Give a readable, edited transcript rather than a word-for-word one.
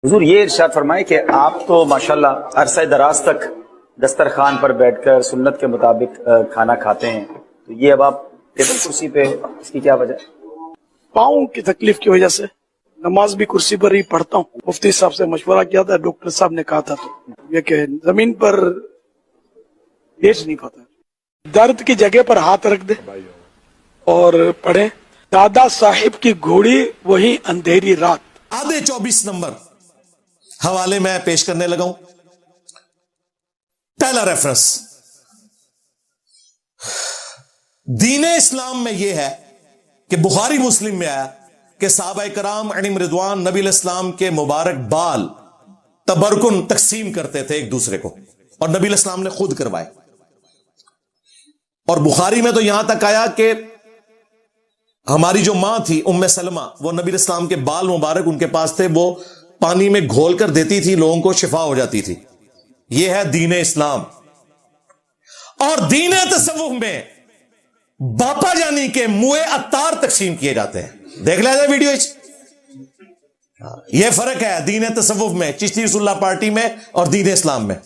حضور یہ ارشاد فرمائے کہ آپ تو ماشاءاللہ عرصہ دراز تک دسترخوان پر بیٹھ کر سنت کے مطابق کھانا کھاتے ہیں، تو یہ اب آپ ٹیبل کرسی پہ، اس کی کیا وجہ ہے؟ پاؤں کی تکلیف کی وجہ سے نماز بھی کرسی پر ہی پڑھتا ہوں. مفتی صاحب سے مشورہ کیا تھا، ڈاکٹر صاحب نے کہا تھا تو یہ کہ زمین پر لیٹ نہیں پاتا، درد کی جگہ پر ہاتھ رکھ دے اور پڑھیں. دادا صاحب کی گھوڑی وہی اندھیری رات. آدھے 24 نمبر حوالے میں پیش کرنے لگا ہوں. پہلا ریفرنس دین اسلام میں یہ ہے کہ بخاری مسلم میں آیا کہ صحابہ کرام علیہم رضوان نبی علیہ السلام کے مبارک بال تبرکن تقسیم کرتے تھے ایک دوسرے کو، اور نبی علیہ السلام نے خود کروائے. اور بخاری میں تو یہاں تک آیا کہ ہماری جو ماں تھی ام سلمہ، وہ نبی علیہ السلام کے بال مبارک ان کے پاس تھے، وہ پانی میں گھول کر دیتی تھی، لوگوں کو شفا ہو جاتی تھی. یہ ہے دین اسلام. اور دین تصوف میں باپا جانی کے منہ اتار تقسیم کیے جاتے ہیں. دیکھ لیا جائے ویڈیو. یہ فرق ہے دین تصوف میں، چشتی رسول اللہ پارٹی میں اور دین اسلام میں.